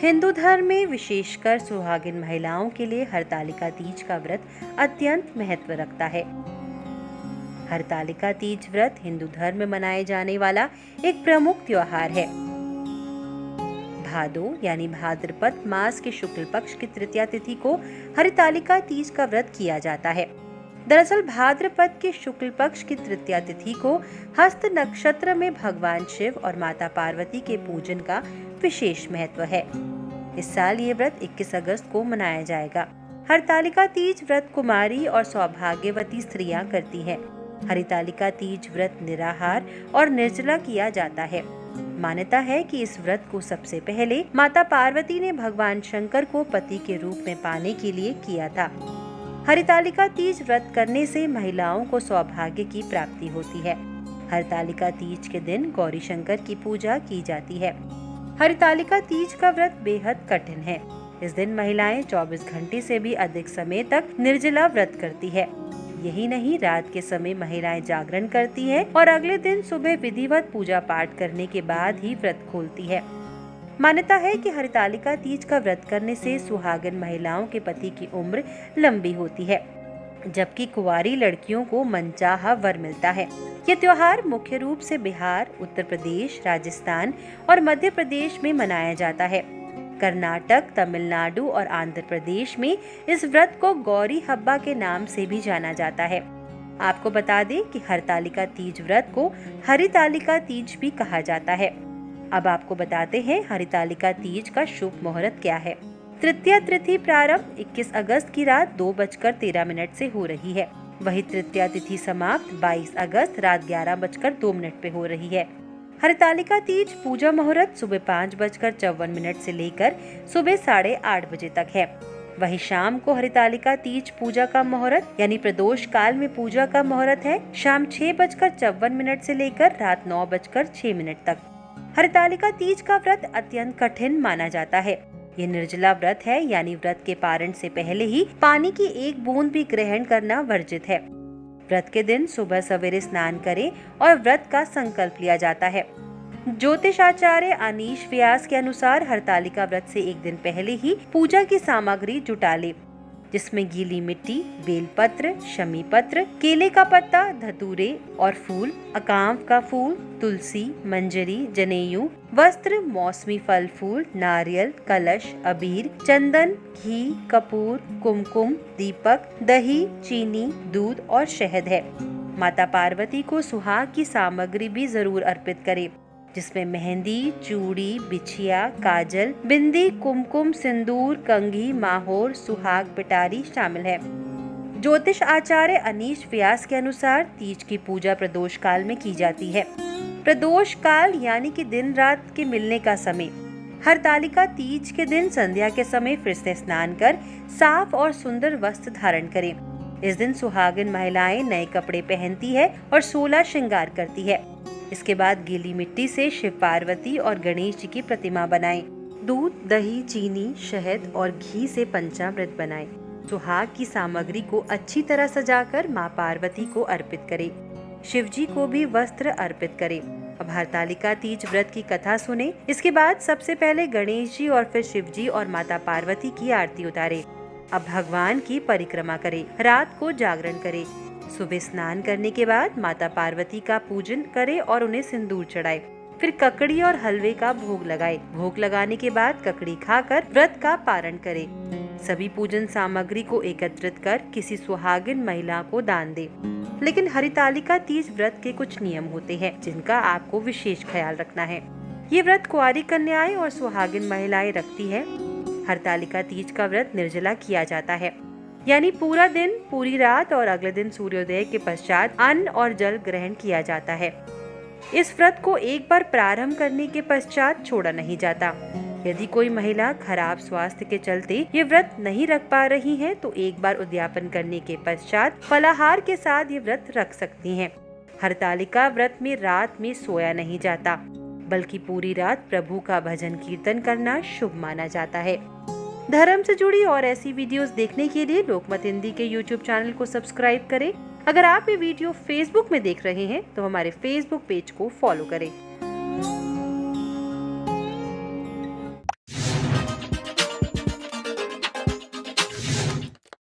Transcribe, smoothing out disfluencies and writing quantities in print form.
हिंदू धर्म में विशेषकर सुहागिन महिलाओं के लिए हरतालिका तीज का व्रत अत्यंत महत्व रखता है। हरतालिका तीज व्रत हिंदू धर्म में मनाए जाने वाला एक प्रमुख त्योहार है। भादो यानी भाद्रपद मास के शुक्ल पक्ष की तृतीया तिथि को हरतालिका तीज का व्रत किया जाता है। दरअसल भाद्रपद के शुक्ल पक्ष की तृतीया तिथि को हस्त नक्षत्र में भगवान शिव और माता पार्वती के पूजन का विशेष महत्व है। इस साल ये व्रत 21 अगस्त को मनाया जाएगा। हरतालिका तीज व्रत कुमारी और सौभाग्यवती स्त्रियां करती हैं। हरतालिका तीज व्रत निराहार और निर्जला किया जाता है। मान्यता है कि इस व्रत को सबसे पहले माता पार्वती ने भगवान शंकर को पति के रूप में पाने के लिए किया था। हरतालिका तीज व्रत करने से महिलाओं को सौभाग्य की प्राप्ति होती है। हरतालिका तीज के दिन गौरी शंकर की पूजा की जाती है। हरतालिका तीज का व्रत बेहद कठिन है। इस दिन महिलाएं 24 घंटे से भी अधिक समय तक निर्जला व्रत करती है। यही नहीं, रात के समय महिलाएं जागरण करती है और अगले दिन सुबह विधिवत पूजा पाठ करने के बाद ही व्रत खोलती है। मान्यता है कि हरतालिका तीज का व्रत करने से सुहागिन महिलाओं के पति की उम्र लंबी होती है, जबकि कुंवारी लड़कियों को मनचाहा वर मिलता है। ये त्योहार मुख्य रूप से बिहार, उत्तर प्रदेश, राजस्थान और मध्य प्रदेश में मनाया जाता है। कर्नाटक, तमिलनाडु और आंध्र प्रदेश में इस व्रत को गौरी हब्बा के नाम से भी जाना जाता है। आपको बता दें कि हरतालिका तीज व्रत को हरितालिका तीज भी कहा जाता है। अब आपको बताते हैं हरतालिका तीज का शुभ मुहूर्त क्या है। तृतीया तिथि प्रारंभ 21 अगस्त की रात 2:13 से हो रही है। वही तृतीया तिथि समाप्त 22 अगस्त रात 11:02 पे हो रही है। हरतालिका तीज पूजा मुहूर्त सुबह 5:54 से लेकर सुबह 8:30 बजे तक है। वही शाम को हरतालिका तीज पूजा का मुहूर्त यानी प्रदोष काल में पूजा का मुहूर्त है शाम 6:54 से लेकर रात 9:06 तक। हरतालिका तीज का व्रत अत्यंत कठिन माना जाता है। ये निर्जला व्रत है, यानी व्रत के पारण से पहले ही पानी की एक बूंद भी ग्रहण करना वर्जित है। व्रत के दिन सुबह सवेरे स्नान करें और व्रत का संकल्प लिया जाता है। ज्योतिषाचार्य अनीश व्यास के अनुसार हरतालिका व्रत से एक दिन पहले ही पूजा की सामग्री जुटा ले, जिसमें गीली मिट्टी, बेलपत्र, शमी पत्र, केले का पत्ता, धतूरे और फूल, अकांव का फूल, तुलसी, मंजरी, जनेऊ, वस्त्र, मौसमी फल फूल, नारियल, कलश, अबीर, चंदन, घी, कपूर, कुमकुम, दीपक, दही, चीनी, दूध और शहद है। माता पार्वती को सुहाग की सामग्री भी जरूर अर्पित करें, जिसमें मेहंदी, चूड़ी, बिछिया, काजल, बिंदी, कुमकुम, सिंदूर, कंघी, माहौर, सुहाग पिटारी शामिल है। ज्योतिष आचार्य अनीश व्यास के अनुसार तीज की पूजा प्रदोष काल में की जाती है। प्रदोष काल यानी कि दिन रात के मिलने का समय। हरतालिका तीज के दिन संध्या के समय फिर से स्नान कर साफ और सुंदर वस्त्र धारण करें। इस दिन सुहागिन महिलाएं नए कपड़े पहनती है और 16 श्रृंगार करती है। इसके बाद गीली मिट्टी से शिव पार्वती और गणेश जी की प्रतिमा बनाएं। दूध, दही, चीनी, शहद और घी से पंचामृत बनाएं। सुहाग की सामग्री को अच्छी तरह सजाकर माँ पार्वती को अर्पित करें। शिव जी को भी वस्त्र अर्पित करें। अब हरतालिका तीज व्रत की कथा सुने। इसके बाद सबसे पहले गणेश जी और फिर शिव जी और माता पार्वती की आरती उतारे। अब भगवान की परिक्रमा करें। रात को जागरण करें। सुबह स्नान करने के बाद माता पार्वती का पूजन करें और उन्हें सिंदूर चढ़ाए। फिर ककड़ी और हलवे का भोग लगाए। भोग लगाने के बाद ककड़ी खाकर व्रत का पारण करें। सभी पूजन सामग्री को एकत्रित कर किसी सुहागिन महिला को दान दे। लेकिन हरतालिका तीज व्रत के कुछ नियम होते हैं, जिनका आपको विशेष ख्याल रखना है। ये व्रत कुंवारी कन्याएं और सुहागिन महिलाएं रखती है। हरतालिका तीज का व्रत निर्जला किया जाता है, यानी पूरा दिन, पूरी रात और अगले दिन सूर्योदय के पश्चात अन्न और जल ग्रहण किया जाता है। इस व्रत को एक बार प्रारंभ करने के पश्चात छोड़ा नहीं जाता। यदि कोई महिला खराब स्वास्थ्य के चलते ये व्रत नहीं रख पा रही है, तो एक बार उद्यापन करने के पश्चात फलाहार के साथ ये व्रत रख सकती हैं। हरतालिका व्रत में रात में सोया नहीं जाता, बल्कि पूरी रात प्रभु का भजन कीर्तन करना शुभ माना जाता है। धर्म से जुड़ी और ऐसी वीडियोस देखने के लिए लोकमत हिंदी के YouTube चैनल को सब्सक्राइब करें। अगर आप ये वीडियो Facebook में देख रहे हैं तो हमारे Facebook पेज को फॉलो करें।